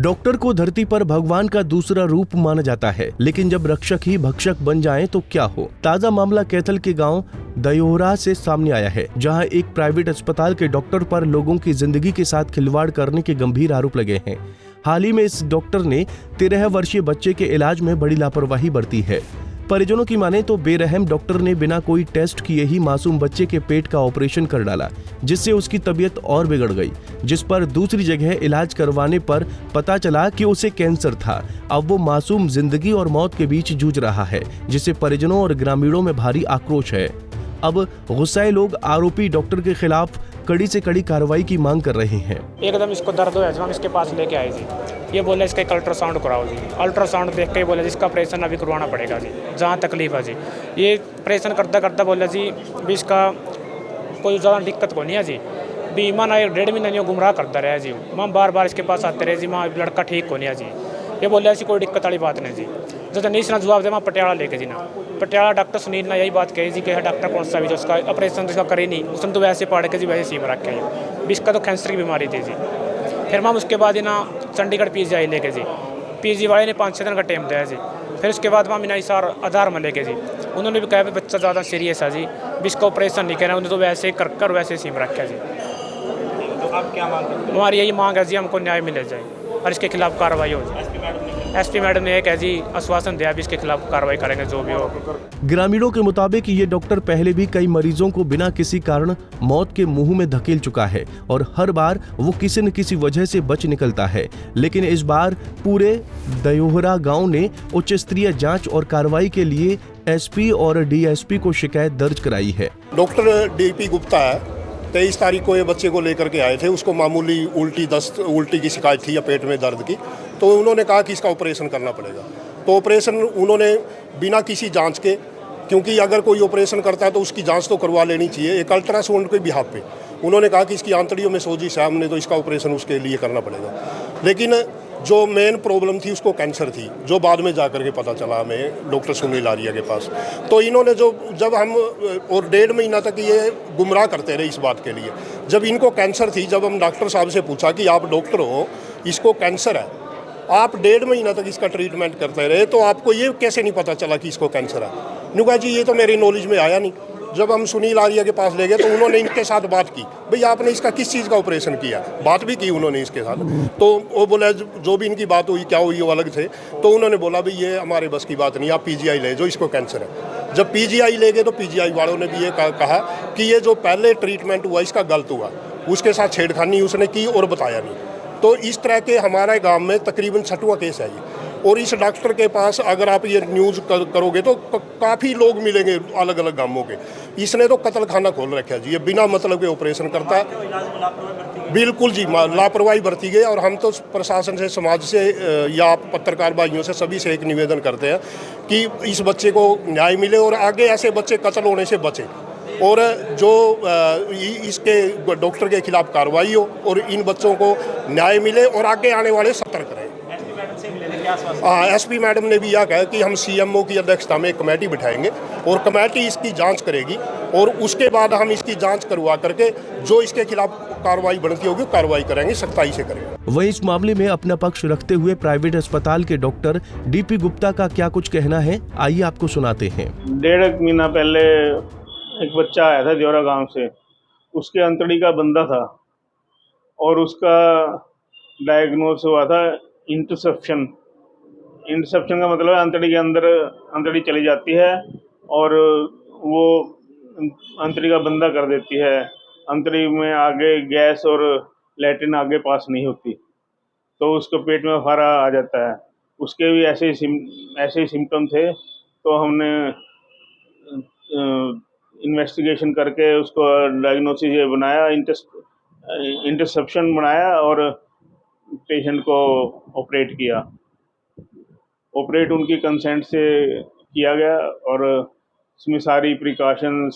Doctor को धरती पर भगवान का दूसरा रूप माना जाता है, लेकिन जब रक्षक ही भक्षक बन जाएं तो क्या हो। ताजा मामला कैथल के गांव दयोहरा से सामने आया है, जहां एक प्राइवेट अस्पताल के डॉक्टर पर लोगों की जिंदगी के साथ खिलवाड़ करने के गंभीर आरोप लगे हैं। हाल ही में इस डॉक्टर ने 13 वर्षीय बच्चे के इलाज में बड़ी लापरवाही बरती है। परिजनों की माने तो बेरहम डॉक्टर ने बिना कोई टेस्ट किए ही मासूम बच्चे के पेट का ऑपरेशन कर डाला, जिससे उसकी तबीयत और बिगड़ गई, जिस पर दूसरी जगह इलाज करवाने पर पता चला कि उसे कैंसर था। अब वो मासूम जिंदगी और मौत के बीच जूझ रहा है, जिससे परिजनों और ग्रामीणों में भारी आक्रोश है। अब गुस्साए लोग आरोपी डॉक्टर के खिलाफ कड़ी से कड़ी कार्रवाई की मांग कर रहे हैं। एकदम इसको दर्द हो हम इसके पास लेके आए जी। ये बोले इसका एक अल्ट्रासाउंड कराओ जी। अल्ट्रासाउंड देख के बोले जिसका ऑपरेशन अभी करवाना पड़ेगा जी, जहाँ तकलीफ है जी। ये ऑपरेशन करता करता बोला जी भी इसका कोई ज़्यादा दिक्कत को नहीं है जी। भी माँ ना 1.5 महीने गुमराह करता रहा जी। माँ बार बार इसके पास आते रहे जी, माँ लड़का ठीक को नहीं है जी। ये बोले ऐसी कोई दिक्कत वाली बात नहीं जी। जो नहीं इसने जवाब दे वहाँ पटियाला लेके जी ना, पटियाला डॉक्टर सुनील ने यही बात कही जी कि डॉक्टर कौन सा भी जो उसका ऑपरेशन जिसका करे नहीं, उसने तो वैसे पढ़ के जी वैसे सीम रखे हैं। भी इसका तो कैंसर की बीमारी थी जी। फिर मैम उसके बाद ना चंडीगढ़ PGI लेके जी, PG वाले ने 5-6 दिन का टाइम दिया जी। फिर उसके बाद मैम इना इसार आधार में लेके जी, उन्होंने भी कहा बच्चा ज़्यादा सीरियस है जी, भी इसका ऑपरेशन नहीं करना, उन्होंने तो वैसे कर वैसे सीम रखा जी। तो आप क्या मांग करते हैं? हमारी यही मांग है जी, हमको न्याय मिल जाए और इसके खिलाफ कार्रवाई हो जाए। SP मैडम ने एक है जी आश्वासन दिया भी इसके खिलाफ कार्रवाई करेंगे जो भी हो। ग्रामीणों के मुताबिक ये डॉक्टर पहले भी कई मरीजों को बिना किसी कारण मौत के मुंह में धकेल चुका है और हर बार वो किसी न किसी वजह से बच निकलता है। लेकिन इस बार पूरे दयोहरा गांव ने उच्च स्तरीय जांच और कार्रवाई के लिए SP और DSP को शिकायत दर्ज कराई है। डॉक्टर DP गुप्ता है, 23 तारीख को ये बच्चे को लेकर के आए थे। उसको मामूली उल्टी की शिकायत थी या पेट में दर्द की, तो उन्होंने कहा कि इसका ऑपरेशन करना पड़ेगा। तो ऑपरेशन उन्होंने बिना किसी जांच के, क्योंकि अगर कोई ऑपरेशन करता है तो उसकी जांच तो करवा लेनी चाहिए, एक अल्ट्रासाउंड के बिहाफ पे उन्होंने कहा कि इसकी आंतड़ियों में सोजिश है, हमने तो इसका ऑपरेशन उसके लिए करना पड़ेगा। लेकिन जो मेन प्रॉब्लम थी उसको कैंसर थी, जो बाद में जाकर के पता चला हमें डॉक्टर सुनील आर्या के पास। तो इन्होंने जब हम और 1.5 महीना तक ये गुमराह करते रहे इस बात के लिए। जब इनको कैंसर थी, जब हम डॉक्टर साहब से पूछा कि आप डॉक्टर हो, इसको कैंसर है, आप 1.5 महीना तक इसका ट्रीटमेंट करते रहे, तो आपको ये कैसे नहीं पता चला कि इसको कैंसर है? न्यू कहा जी ये तो मेरी नॉलेज में आया नहीं। जब हम सुनील आर्या के पास ले गए तो उन्होंने इनके साथ बात की, भाई आपने इसका किस चीज़ का ऑपरेशन किया, बात भी की उन्होंने इसके साथ। तो वो बोला जो भी इनकी बात हुई क्या हुई वो अलग थे। तो उन्होंने बोला भाई ये हमारे बस की बात नहीं, आप PGI ले जो, इसको कैंसर है। जब PGI ले गए तो PGI वालों ने भी ये कहा कि ये जो पहले ट्रीटमेंट हुआ इसका गलत हुआ, उसके साथ छेड़खानी उसने की और बताया नहीं। तो इस तरह के हमारे गांव में तकरीबन 6वां केस है ये। और इस डॉक्टर के पास अगर आप ये न्यूज़ करोगे तो काफ़ी लोग मिलेंगे अलग अलग गांवों के। इसने तो कत्ल खाना खोल रखा है जी, ये बिना मतलब के ऑपरेशन करता है। बिल्कुल जी, लापरवाही बरती गई। और हम तो प्रशासन से, समाज से या आप पत्रकार भाइयों से, सभी से एक निवेदन करते हैं कि इस बच्चे को न्याय मिले और आगे ऐसे बच्चे कत्ल होने से बचे, और जो इसके डॉक्टर के खिलाफ कार्रवाई हो और इन बच्चों को न्याय मिले और आगे आने वाले सतर्क रहें। SP मैडम ने भी यह कहा कि हम CMO की अध्यक्षता में एक कमेटी बिठाएंगे और कमेटी इसकी जांच करेगी और उसके बाद हम इसकी जांच करवा करके जो इसके खिलाफ कार्रवाई बनती होगी कार्रवाई करेंगे, सख्ताई से करेंगे। वहीं इस मामले में अपना पक्ष रखते हुए प्राइवेट अस्पताल के डॉक्टर DP गुप्ता का क्या कुछ कहना है, आइए आपको सुनाते हैं। 1.5 महीना पहले एक बच्चा आया था देवरा गांव से, उसके अंतड़ी का बंदा था और उसका डायग्नोस हुआ था इंटरसेप्शन। इंटरसेप्शन का मतलब अंतड़ी के अंदर अंतड़ी चली जाती है और वो अंतड़ी का बंदा कर देती है। अंतड़ी में आगे गैस और लैट्रिन आगे पास नहीं होती, तो उसको पेट में फारा आ जाता है। उसके भी ऐसे ही सिम्टम थे, तो हमने इन्वेस्टिगेशन करके उसको डायग्नोसिस बनाया, इंटरसेप्शन बनाया और पेशेंट को ऑपरेट किया। ऑपरेट उनकी कंसेंट से किया गया और इसमें सारी प्रिकॉशन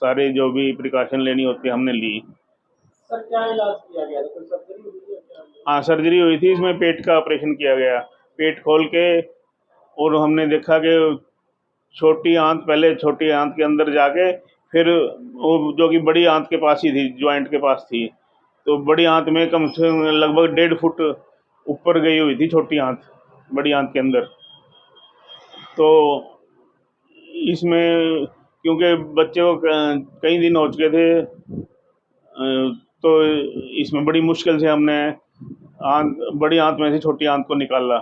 सारे जो भी प्रिकॉशन लेनी होती है हमने ली। सर क्या इलाज किया गया? कोई सर्जरी हुई है क्या? हाँ, सर्जरी हुई थी। इसमें पेट का ऑपरेशन किया गया, पेट खोल के, और हमने देखा कि पहले छोटी आंत के अंदर जाके फिर वो जो कि बड़ी आंत के पास ही थी, ज्वाइंट के पास थी, तो बड़ी आंत में कम से कम लगभग 1.5 फुट ऊपर गई हुई थी छोटी आंत, बड़ी आंत के अंदर। तो इसमें क्योंकि बच्चे को कई दिन हो चुके थे, तो इसमें बड़ी मुश्किल से हमने बड़ी आंत में से छोटी आंत को निकाला।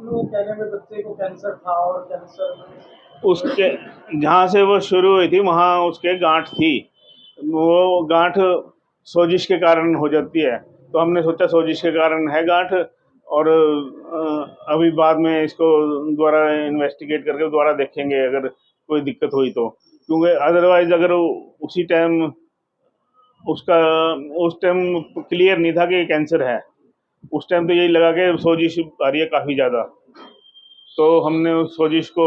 लोग कहने में बच्चे को कैंसर था और कैंसर उसके जहाँ से वो शुरू हुई थी वहाँ उसके गांठ थी। वो गांठ सोजिश के कारण हो जाती है, तो हमने सोचा सोजिश के कारण है गांठ, और अभी बाद में इसको दोबारा इन्वेस्टिगेट करके दोबारा देखेंगे अगर कोई दिक्कत हुई तो, क्योंकि अदरवाइज अगर उसी टाइम उस टाइम क्लियर नहीं था कि कैंसर है। उस टाइम तो यही लगा कि सोजिश आ रही है काफ़ी ज़्यादा। तो हमने उस सोजिश को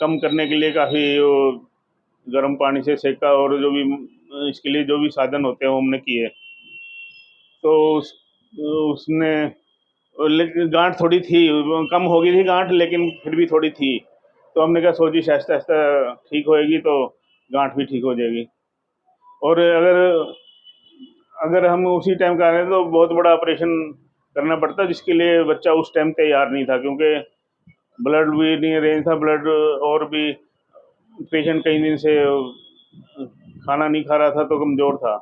कम करने के लिए काफ़ी गर्म पानी से सेका, और जो भी इसके लिए जो भी साधन होते हैं वो हमने किए। तो उसने लेकिन गांठ थोड़ी थी, कम हो गई थी गांठ, लेकिन फिर भी थोड़ी थी। तो हमने कहा सोजिश आहिस्ता आहिस्ता ठीक होएगी तो गांठ भी ठीक हो जाएगी। और अगर हम उसी टाइम का रहे तो बहुत बड़ा ऑपरेशन करना पड़ता, जिसके लिए बच्चा उस टाइम तैयार नहीं था, क्योंकि ब्लड भी नहीं अरेंज था, ब्लड, और भी पेशेंट कई दिन से खाना नहीं खा रहा था तो कमज़ोर था।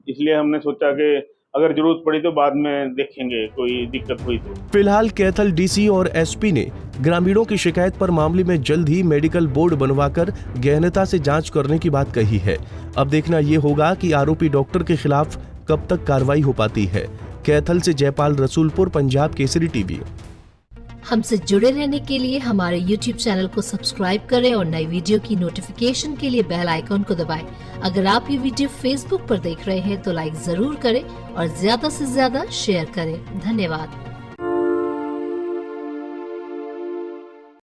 इसलिए हमने सोचा कि अगर जरूरत पड़ी तो बाद में देखेंगे, कोई दिक्कत हुई तो। फिलहाल कैथल डीसी और एसपी ने ग्रामीणों की शिकायत पर मामले में जल्द ही मेडिकल बोर्ड बनवाकर गहनता से जांच करने की बात कही है। अब देखना ये होगा कि आरोपी डॉक्टर के खिलाफ कब तक कार्रवाई हो पाती है। कैथल से जयपाल रसूलपुर, पंजाब केसरी टीवी। हमसे जुड़े रहने के लिए हमारे YouTube चैनल को सब्सक्राइब करें और नई वीडियो की नोटिफिकेशन के लिए बेल आइकॉन को दबाएं। अगर आप ये वीडियो Facebook पर देख रहे हैं तो लाइक जरूर करें और ज्यादा से ज्यादा शेयर करें। धन्यवाद।